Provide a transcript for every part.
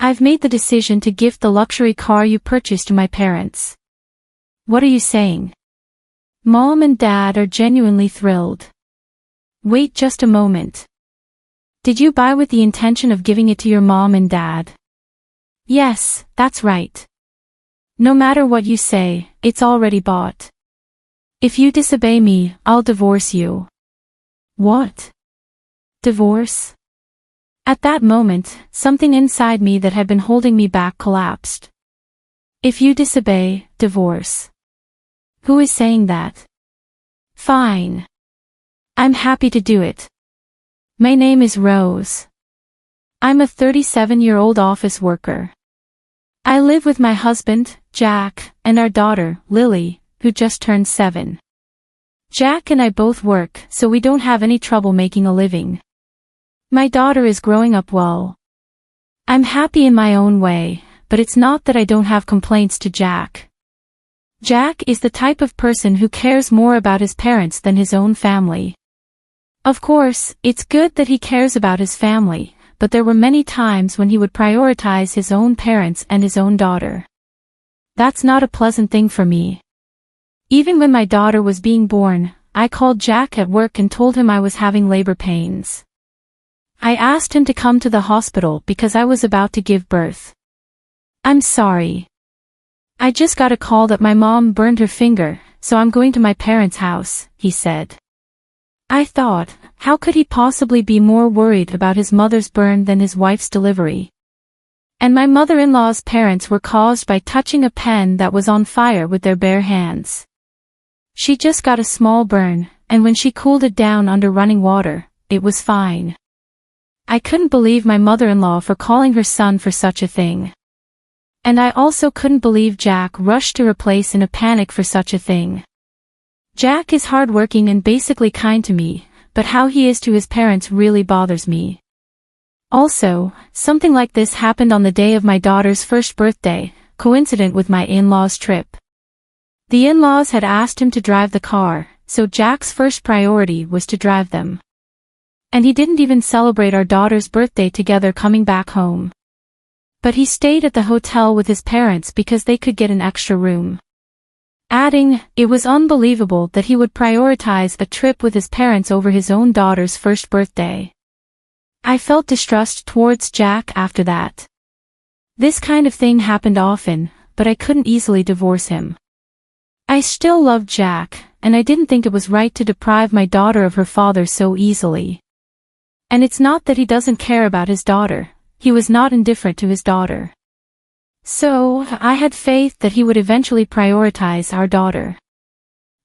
I've made the decision to gift the luxury car you purchased to my parents. What are you saying? Mom and Dad are genuinely thrilled. Wait just a moment. Did you buy with the intention of giving it to your mom and dad? Yes, that's right. No matter what you say, it's already bought. If you disobey me, I'll divorce you. What? Divorce? At that moment, something inside me that had been holding me back collapsed. If you disobey, divorce. Who is saying that? Fine. I'm happy to do it. My name is Rose. I'm a 37-year-old office worker. I live with my husband, Jack, and our daughter, Lily, who just turned 7. Jack and I both work, so we don't have any trouble making a living. My daughter is growing up well. I'm happy in my own way, but it's not that I don't have complaints to Jack. Jack is the type of person who cares more about his parents than his own family. Of course, it's good that he cares about his family, but there were many times when he would prioritize his own parents and his own daughter. That's not a pleasant thing for me. Even when my daughter was being born, I called Jack at work and told him I was having labor pains. I asked him to come to the hospital because I was about to give birth. I'm sorry. I just got a call that my mom burned her finger, so I'm going to my parents' house, he said. I thought, how could he possibly be more worried about his mother's burn than his wife's delivery? And my mother-in-law's parents were caused by touching a pen that was on fire with their bare hands. She just got a small burn, and when she cooled it down under running water, it was fine. I couldn't believe my mother-in-law for calling her son for such a thing. And I also couldn't believe Jack rushed to her place in a panic for such a thing. Jack is hardworking and basically kind to me, but how he is to his parents really bothers me. Also, something like this happened on the day of my daughter's first birthday, coincident with my in-laws' trip. The in-laws had asked him to drive the car, so Jack's first priority was to drive them. And he didn't even celebrate our daughter's birthday together coming back home. But he stayed at the hotel with his parents because they could get an extra room. Adding, it was unbelievable that he would prioritize a trip with his parents over his own daughter's first birthday. I felt distrust towards Jack after that. This kind of thing happened often, but I couldn't easily divorce him. I still loved Jack, and I didn't think it was right to deprive my daughter of her father so easily. And it's not that he doesn't care about his daughter, he was not indifferent to his daughter. So, I had faith that he would eventually prioritize our daughter.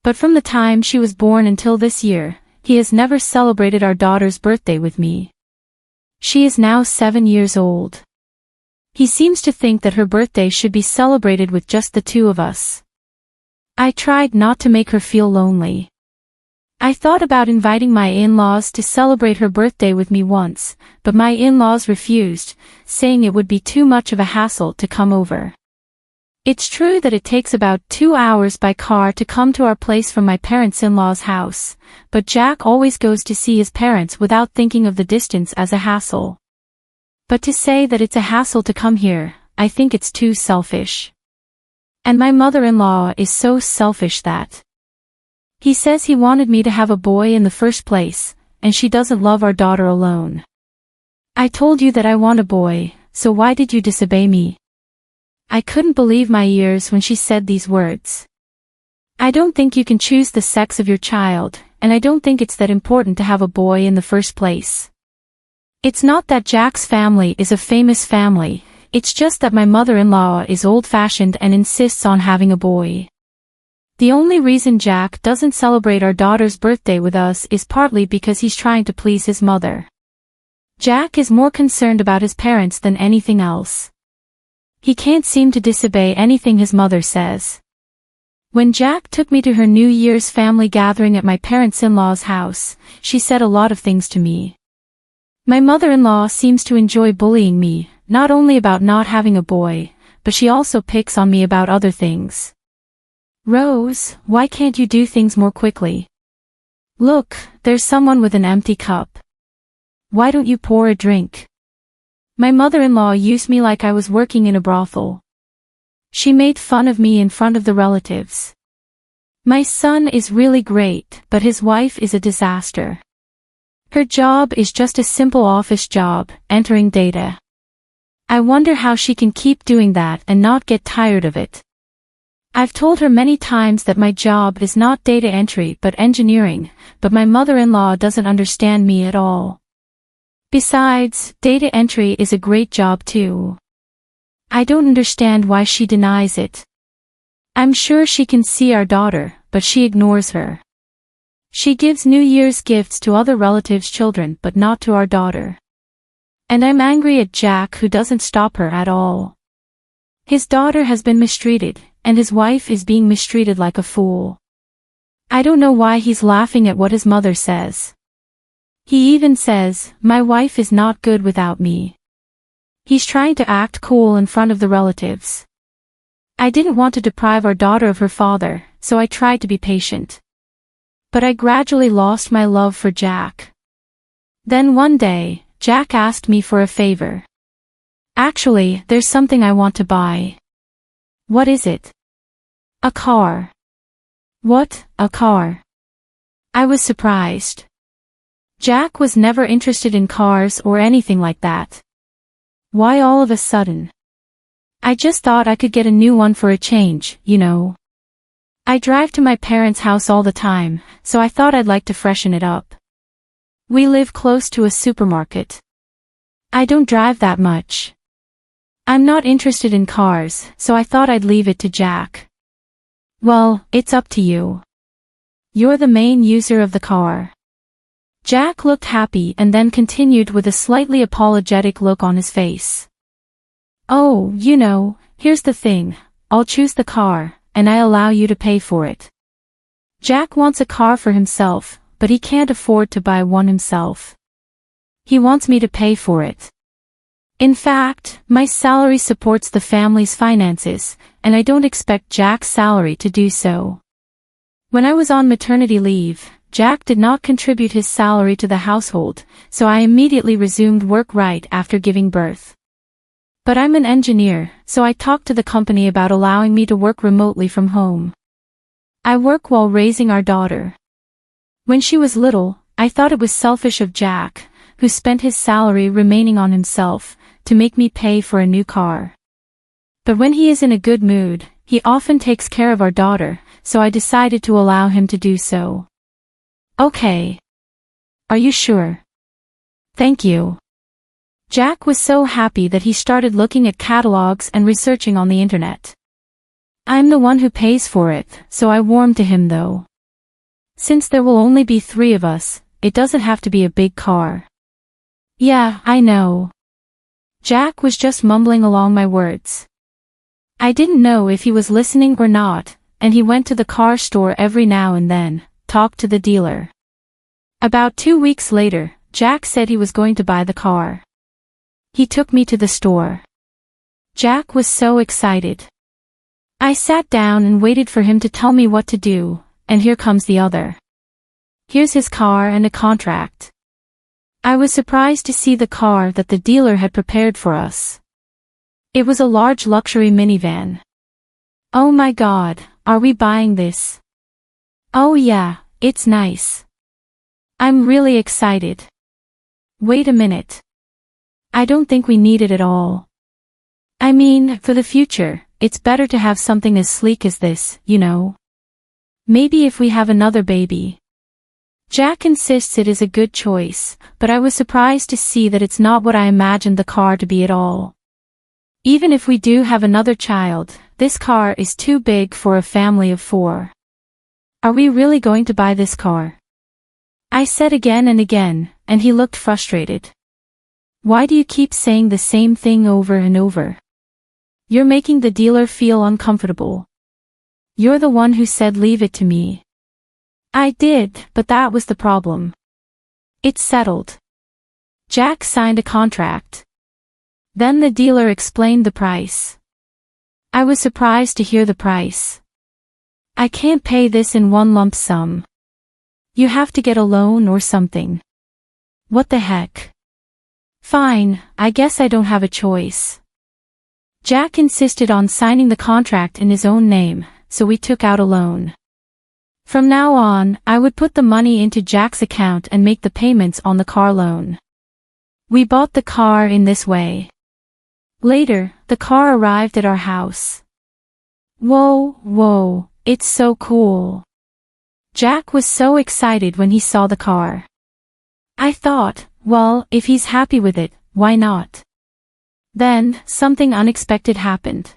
But from the time she was born until this year, he has never celebrated our daughter's birthday with me. She is now 7 years old. He seems to think that her birthday should be celebrated with just the two of us. I tried not to make her feel lonely. I thought about inviting my in-laws to celebrate her birthday with me once, but my in-laws refused, saying it would be too much of a hassle to come over. It's true that it takes about 2 hours by car to come to our place from my parents-in-law's house, but Jack always goes to see his parents without thinking of the distance as a hassle. But to say that it's a hassle to come here, I think it's too selfish. And my mother-in-law is so selfish that he says he wanted me to have a boy in the first place, and she doesn't love our daughter alone. I told you that I want a boy, so why did you disobey me? I couldn't believe my ears when she said these words. I don't think you can choose the sex of your child, and I don't think it's that important to have a boy in the first place. It's not that Jack's family is a famous family, it's just that my mother-in-law is old-fashioned and insists on having a boy. The only reason Jack doesn't celebrate our daughter's birthday with us is partly because he's trying to please his mother. Jack is more concerned about his parents than anything else. He can't seem to disobey anything his mother says. When Jack took me to her New Year's family gathering at my parents-in-law's house, she said a lot of things to me. My mother-in-law seems to enjoy bullying me, not only about not having a boy, but she also picks on me about other things. Rose, why can't you do things more quickly? Look, there's someone with an empty cup. Why don't you pour a drink? My mother-in-law used me like I was working in a brothel. She made fun of me in front of the relatives. My son is really great, but his wife is a disaster. Her job is just a simple office job, entering data. I wonder how she can keep doing that and not get tired of it. I've told her many times that my job is not data entry but engineering, but my mother-in-law doesn't understand me at all. Besides, data entry is a great job too. I don't understand why she denies it. I'm sure she can see our daughter, but she ignores her. She gives New Year's gifts to other relatives' children but not to our daughter. And I'm angry at Jack who doesn't stop her at all. His daughter has been mistreated, and his wife is being mistreated like a fool. I don't know why he's laughing at what his mother says. He even says, my wife is not good without me. He's trying to act cool in front of the relatives. I didn't want to deprive our daughter of her father, so I tried to be patient. But I gradually lost my love for Jack. Then one day, Jack asked me for a favor. Actually, there's something I want to buy. What is it? A car. What, a car? I was surprised. Jack was never interested in cars or anything like that. Why all of a sudden? I just thought I could get a new one for a change, you know. I drive to my parents' house all the time, so I thought I'd like to freshen it up. We live close to a supermarket. I don't drive that much. I'm not interested in cars, so I thought I'd leave it to Jack. Well, it's up to you. You're the main user of the car. Jack looked happy and then continued with a slightly apologetic look on his face. Oh, you know, here's the thing, I'll choose the car, and I allow you to pay for it. Jack wants a car for himself, but he can't afford to buy one himself. He wants me to pay for it. In fact, my salary supports the family's finances, and I don't expect Jack's salary to do so. When I was on maternity leave, Jack did not contribute his salary to the household, so I immediately resumed work right after giving birth. But I'm an engineer, so I talked to the company about allowing me to work remotely from home. I work while raising our daughter. When she was little, I thought it was selfish of Jack, who spent his salary remaining on himself, to make me pay for a new car. But when he is in a good mood, he often takes care of our daughter, so I decided to allow him to do so. Okay. Are you sure? Thank you. Jack was so happy that he started looking at catalogs and researching on the internet. I'm the one who pays for it, so I warmed to him though. Since there will only be 3 of us, it doesn't have to be a big car. Yeah, I know. Jack was just mumbling along my words. I didn't know if he was listening or not, and he went to the car store every now and then, talked to the dealer. About 2 weeks later, Jack said he was going to buy the car. He took me to the store. Jack was so excited. I sat down and waited for him to tell me what to do, and here comes the other. Here's his car and a contract. I was surprised to see the car that the dealer had prepared for us. It was a large luxury minivan. Oh my God, are we buying this? Oh yeah, it's nice. I'm really excited. Wait a minute. I don't think we need it at all. I mean, for the future, it's better to have something as sleek as this, you know. Maybe if we have another baby. Jack insists it is a good choice, but I was surprised to see that it's not what I imagined the car to be at all. Even if we do have another child, this car is too big for a family of 4. Are we really going to buy this car? I said again and again, and he looked frustrated. Why do you keep saying the same thing over and over? You're making the dealer feel uncomfortable. You're the one who said leave it to me. I did, but that was the problem. It's settled. Jack signed a contract. Then the dealer explained the price. I was surprised to hear the price. I can't pay this in one lump sum. You have to get a loan or something. What the heck? Fine, I guess I don't have a choice. Jack insisted on signing the contract in his own name, so we took out a loan. From now on, I would put the money into Jack's account and make the payments on the car loan. We bought the car in this way. Later, the car arrived at our house. Whoa, it's so cool. Jack was so excited when he saw the car. I thought, well, if he's happy with it, why not? Then, something unexpected happened.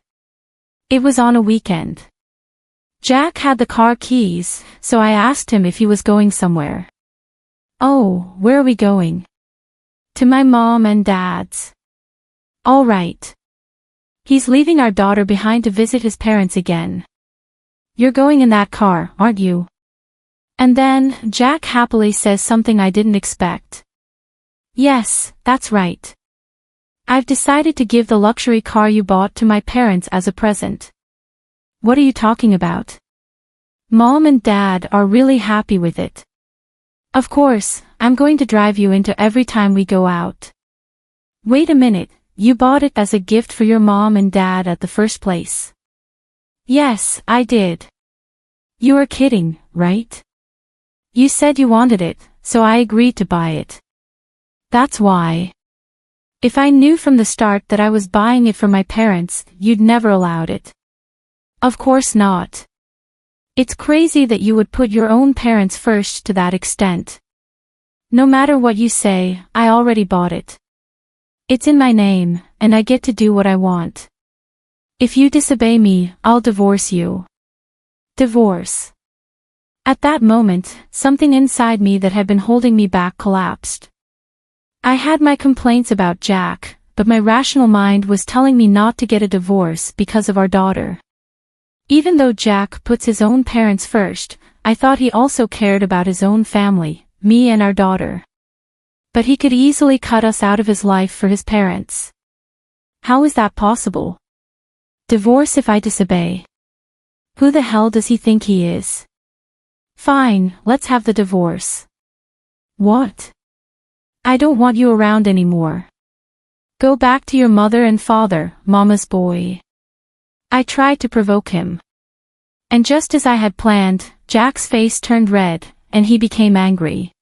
It was on a weekend. Jack had the car keys, so I asked him if he was going somewhere. Oh, where are we going? To my mom and dad's. All right. He's leaving our daughter behind to visit his parents again. You're going in that car, aren't you? And then, Jack happily says something I didn't expect. Yes, that's right. I've decided to give the luxury car you bought to my parents as a present. What are you talking about? Mom and Dad are really happy with it. Of course, I'm going to drive you into every time we go out. Wait a minute, you bought it as a gift for your mom and dad at the first place. Yes, I did. You are kidding, right? You said you wanted it, so I agreed to buy it. That's why. If I knew from the start that I was buying it for my parents, you'd never allowed it. Of course not. It's crazy that you would put your own parents first to that extent. No matter what you say, I already bought it. It's in my name, and I get to do what I want. If you disobey me, I'll divorce you. Divorce. At that moment, something inside me that had been holding me back collapsed. I had my complaints about Jack, but my rational mind was telling me not to get a divorce because of our daughter. Even though Jack puts his own parents first, I thought he also cared about his own family, me and our daughter. But he could easily cut us out of his life for his parents. How is that possible? Divorce if I disobey. Who the hell does he think he is? Fine, let's have the divorce. What? I don't want you around anymore. Go back to your mother and father, mama's boy. I tried to provoke him. And just as I had planned, Jack's face turned red, and he became angry.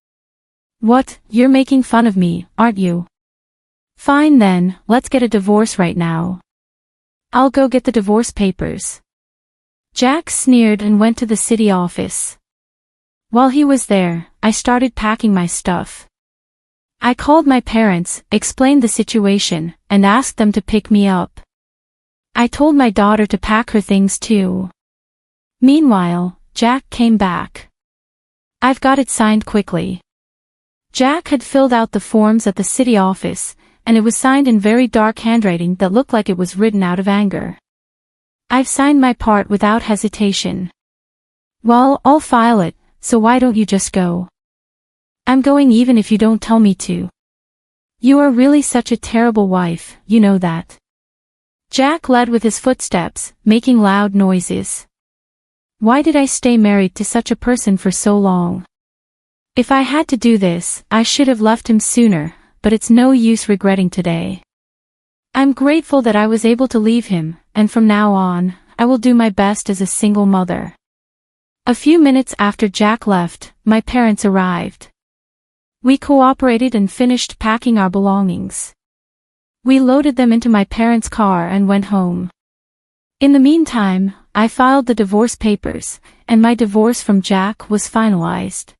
What, you're making fun of me, aren't you? Fine then, let's get a divorce right now. I'll go get the divorce papers. Jack sneered and went to the city office. While he was there, I started packing my stuff. I called my parents, explained the situation, and asked them to pick me up. I told my daughter to pack her things too. Meanwhile, Jack came back. I've got it signed quickly. Jack had filled out the forms at the city office, and it was signed in very dark handwriting that looked like it was written out of anger. I've signed my part without hesitation. Well, I'll file it, so why don't you just go? I'm going even if you don't tell me to. You are really such a terrible wife, you know that. Jack led with his footsteps, making loud noises. Why did I stay married to such a person for so long? If I had to do this, I should have left him sooner, but it's no use regretting today. I'm grateful that I was able to leave him, and from now on, I will do my best as a single mother. A few minutes after Jack left, my parents arrived. We cooperated and finished packing our belongings. We loaded them into my parents' car and went home. In the meantime, I filed the divorce papers, and my divorce from Jack was finalized.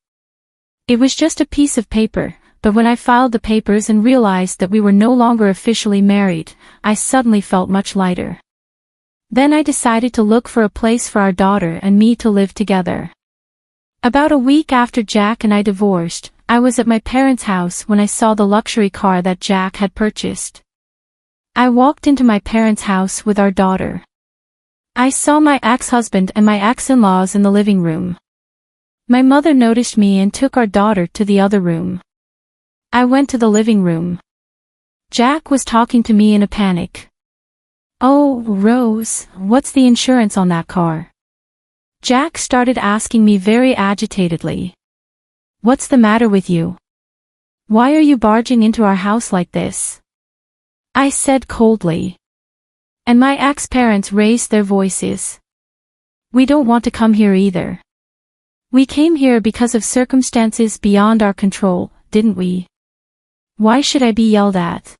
It was just a piece of paper, but when I filed the papers and realized that we were no longer officially married, I suddenly felt much lighter. Then I decided to look for a place for our daughter and me to live together. About a week after Jack and I divorced, I was at my parents' house when I saw the luxury car that Jack had purchased. I walked into my parents' house with our daughter. I saw my ex-husband and my ex-in-laws in the living room. My mother noticed me and took our daughter to the other room. I went to the living room. Jack was talking to me in a panic. Oh, Rose, what's the insurance on that car? Jack started asking me very agitatedly. What's the matter with you? Why are you barging into our house like this? I said coldly. And my ex-parents raised their voices. We don't want to come here either. We came here because of circumstances beyond our control, didn't we? Why should I be yelled at?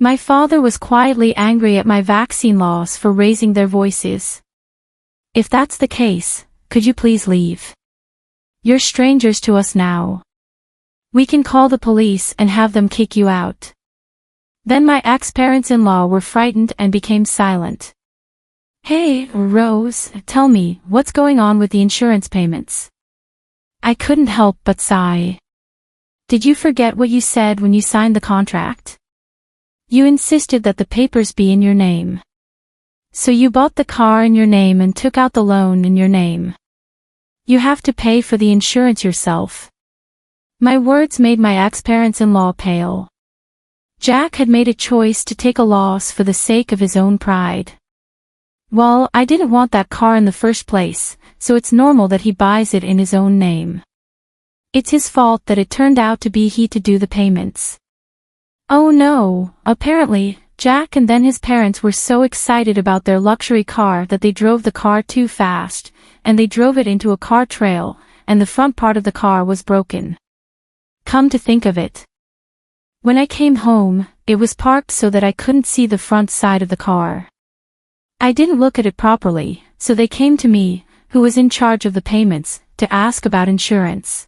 My father was quietly angry at my vaccine laws for raising their voices. If that's the case, could you please leave? You're strangers to us now. We can call the police and have them kick you out. Then my ex-parents-in-law were frightened and became silent. Hey, Rose, tell me, what's going on with the insurance payments? I couldn't help but sigh. Did you forget what you said when you signed the contract? You insisted that the papers be in your name. So you bought the car in your name and took out the loan in your name. You have to pay for the insurance yourself. My words made my ex-parents-in-law pale. Jack had made a choice to take a loss for the sake of his own pride. Well, I didn't want that car in the first place, so it's normal that he buys it in his own name. It's his fault that it turned out to be he to do the payments. Oh no, apparently, Jack and then his parents were so excited about their luxury car that they drove the car too fast, and they drove it into a car trail, and the front part of the car was broken. Come to think of it. When I came home, it was parked so that I couldn't see the front side of the car. I didn't look at it properly, so they came to me, who was in charge of the payments, to ask about insurance.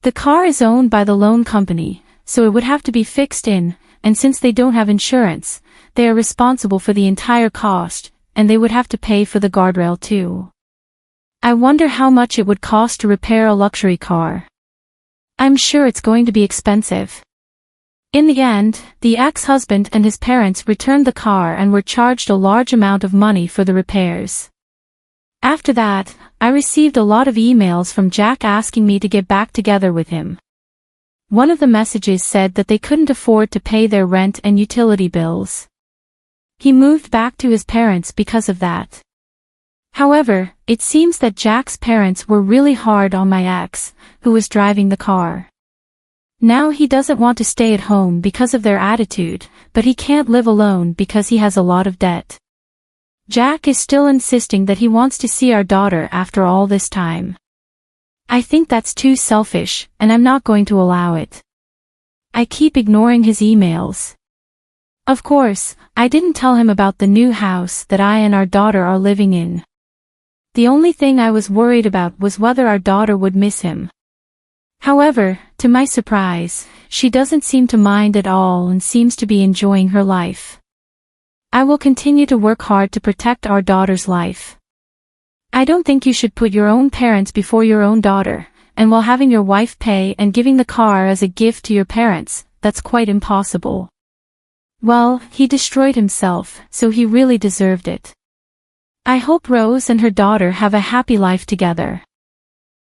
The car is owned by the loan company, so it would have to be fixed in, and since they don't have insurance, they are responsible for the entire cost, and they would have to pay for the guardrail too. I wonder how much it would cost to repair a luxury car. I'm sure it's going to be expensive. In the end, the ex-husband and his parents returned the car and were charged a large amount of money for the repairs. After that, I received a lot of emails from Jack asking me to get back together with him. One of the messages said that they couldn't afford to pay their rent and utility bills. He moved back to his parents because of that. However, it seems that Jack's parents were really hard on my ex, who was driving the car. Now he doesn't want to stay at home because of their attitude, but he can't live alone because he has a lot of debt. Jack is still insisting that he wants to see our daughter after all this time. I think that's too selfish, and I'm not going to allow it. I keep ignoring his emails. Of course, I didn't tell him about the new house that I and our daughter are living in. The only thing I was worried about was whether our daughter would miss him. However, to my surprise, she doesn't seem to mind at all and seems to be enjoying her life. I will continue to work hard to protect our daughter's life. I don't think you should put your own parents before your own daughter, and while having your wife pay and giving the car as a gift to your parents, that's quite impossible. Well, he destroyed himself, so he really deserved it. I hope Rose and her daughter have a happy life together.